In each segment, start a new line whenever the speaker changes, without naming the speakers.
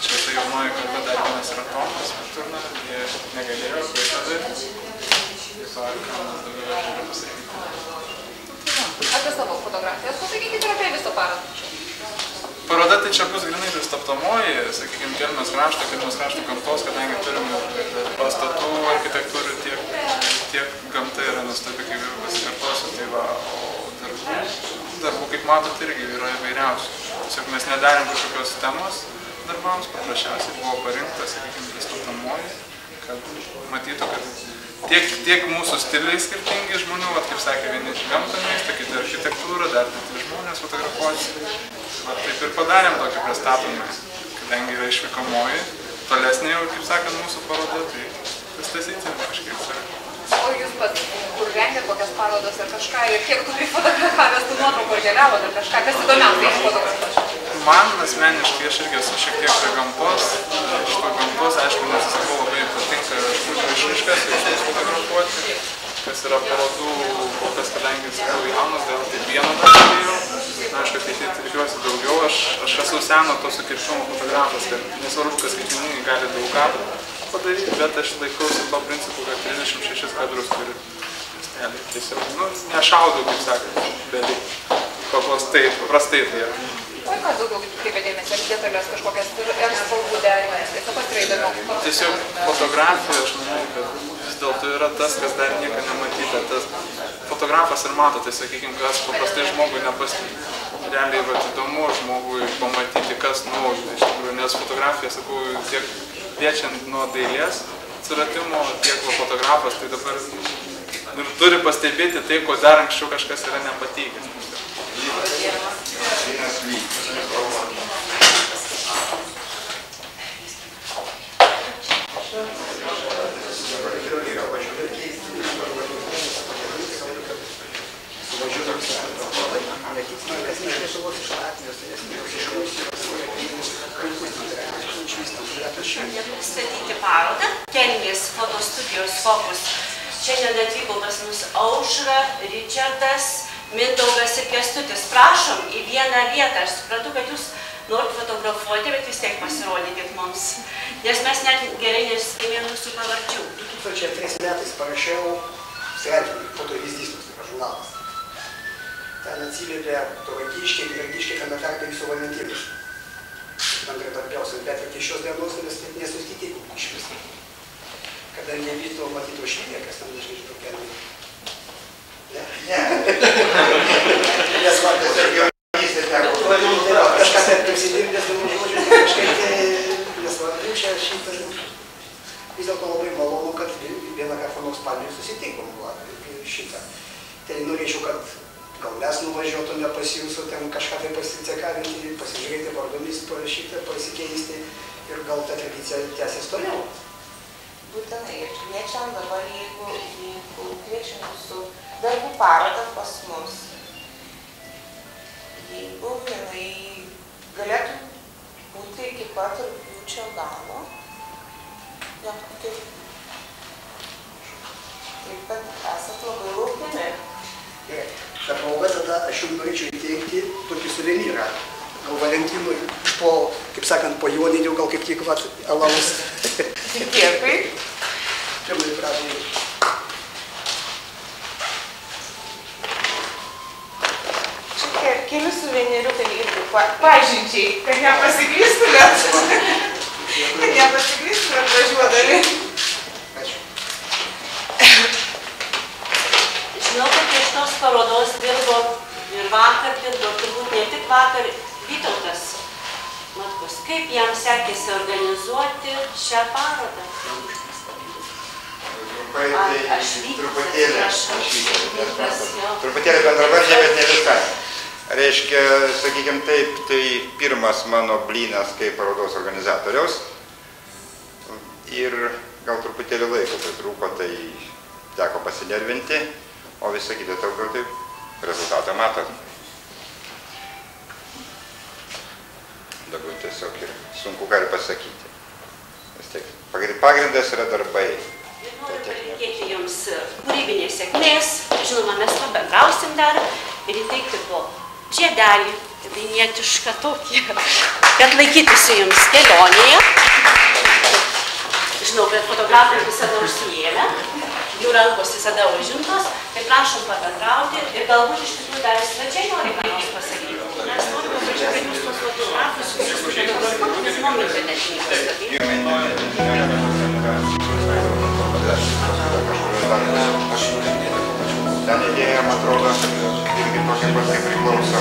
čia tai jaunoji karta dar vienas yra Tomas Turna, jie negalėjo, Klaipėdai. Taip, ką mes daugiau galime pasakyti.
Apie savo fotografijas pasakykite ir apie visą parodą.
Paroda tai čia bus grinai pristabdomoji, sakykime, Kelmės krašto gamtos, kadangi turim pastatų, architektūrų, tiek gamta yra nuostabi, kaip ir pasikartosiu, tai va, o darbų, kaip matot, irgi yra įvairiausių. Tiesiog mes nedarėm kažkokios temos darbams, paprasčiausiai buvo parinkta, sakykime, pristabdomoji, kad matytų, kad tiek mūsų stiliai skirtingi žmonių, kaip sakė, vieni gamtą mėgsta, kiti architektūrą, dar kiti žmonės fotografuoti. Taip ir padarėm tokį pristatomą, kadangi yra išvykomoji, tolesnė jau, kaip sakant, mūsų paroda, tai pristatyti kažkaip sakė.
O jūs pats, kur rengėt kokias parodas ar kažką, ir kiek tu fotografavęs tų nuotraukų ar keliavot ar kažką, kas įdomiausiai fotografuoti?
Man asmeniškai, aš irgi esu šiek tiek prie gamtos, iš to gamtos, aišku, nes sakau, labai patinka žmonių išraiškas, jausmus fotografuoti, kas yra parodų, kokias, kadangi sakau, jaunas, dėl taip vieną darėjau, aišku, ateityje tikiuosi daugiau, aš esu seno to sukirpimo fotografas, kad nesvarbu, kas skaitmeniniai gali daug ką padaryti, bet aš laikausi to principu, kad 36 kadrus turi miestelį. Tiesiog, nešaudau, kaip sakant, beveik. Paprastai tai yra.
O ką daugiau kaip dėmesį, ar detalės kažkokias ir spalvų derinimas, tai taip pat yra įdomu.
Tiesiog fotografija, aš manau, kad vis dėlto yra tas, kas dar nieko nematyta. Tas fotografas ir mato, tai sakykime, kas paprastai žmogui nepastebi. Realiai įdomu žmogui pamatyti, kas naujo, iš tikrųjų, nes fotografija, sakau, tiek liečiant nuo dailės atsiradimo, tiek fotografas, tai dabar turi pastebėti tai, ko dar anksčiau kažkas yra nepateikęs.
Pristatyti parodą Kelmės fotostudijos Fokus. Šiandien atvyko pas mus Aušra, Ričardas, Mindaugas ir Kęstutis. Prašom į vieną vietą. Aš suprantu, kad jūs norit fotografuoti, bet vis tiek pasirodykit mums. Nes mes net gerai nesuskėmėm jūsų pavardžių.
2003 metais parašiau straipsnį, fotovyzdys, žurnalas. Ten atsiliepė Tauragiškiai, Gragiškiai, tame tarpe viso Valentynus. Bendradarbiausiam, bet iki šios dienos mes net nesusitikėm iš viso. Kadangi Vyto matyto švydė, kas tam dažnai žinau kelmė. Ne. Nes man tiesiog jaunystės teko. Kažką taip prisidirbęs, kažkaip nesvarbu, čia šitą. Vis dėlto labai malonu, kad vieną kartą nors spalį susitikom šitą. Tai norėčiau, kad gal mes nuvažiuotume pas jūsų, ten kažką tai pasicekarinti, pasižiūrėti vardomis, parašyti, pasikeisti ir gal ta tradicija tęsis toliau.
Būtinai ir kviečiam dabar, jeigu kviečiam jūsų darbų parodą pas mus, jeigu jinai galėtų būti iki pat rugpjūčio galo, taip kad esat labai laukiami.
Ta proga tada aš jums norėčiau įteikti tokį suvenyrą. Gal Valentinui po, kaip sakant, po joninių, gal kaip tik alaus.
Dėkui.
Čia man pradėjau.
Čia keli suveniriukai irgi pažinčiai, kad nepasiklystumėt. Kad nepasiklystumėt važiuodami.
Ačiū.
Žinau, kad iš tos parodos dirbo ir vakar dirbo, turbūt ne tik vakar, Vytautas Matkus. Kaip jam sekėsi organizuoti šią parodą?
Truputėlį bendravardžiai, bet ne visai. Reiškia, sakykime taip, tai pirmas mano blynas kaip parodos organizatoriaus. Ir gal truputėlį laiko pritrūko, tai teko pasinervinti, o visą kitą daugiau taip rezultatą matot. Dabar tiesiog ir sunku ką ir pasakyti. Vis tiek, pagrindas yra darbai.
Ir noriu palinkėti jums kūrybinės sėkmės. Žinoma, mes pabendrausim dar ir įteikti po žiedelį vilnietišką tokį, kad laikytųsi jums kelionėje. Žinau, kad fotografai visada užsiėmę, jų rankos visada užimtos, tai prašom pabendrauti ir galbūt iš tikrųjų dar svečiai nori ką nors pasakyti. Mes norime pažiūrėti, kad jūs tos fotografus visus fotografuotis momentą nežinai
Ten idėja, man atrodo, irgi tokia pat kaip priklauso.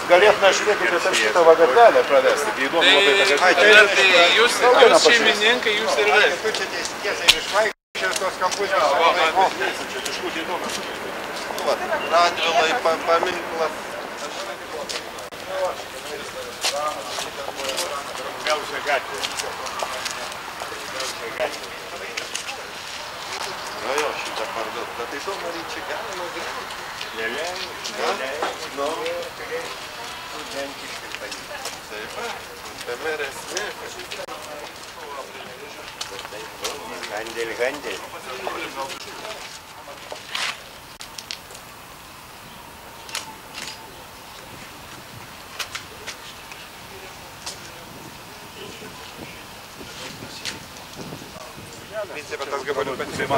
Galėtume žiūrėti per šitą vagatelę pravesti, kai įdomu labai
Tai jūs šeimininkai, jūs ir vėl.
Tu čia tiesiai išvaikščios tos kampus.
Čia įdomu. Radvilai, paminklas. Gausia gatvė. Jo, šitą parduotą. Tai to Maryčiai galima daryti. No. Studentiškai padaryti. Taip, pemerės ne. Gandel.
Principe tas gabaliukas yra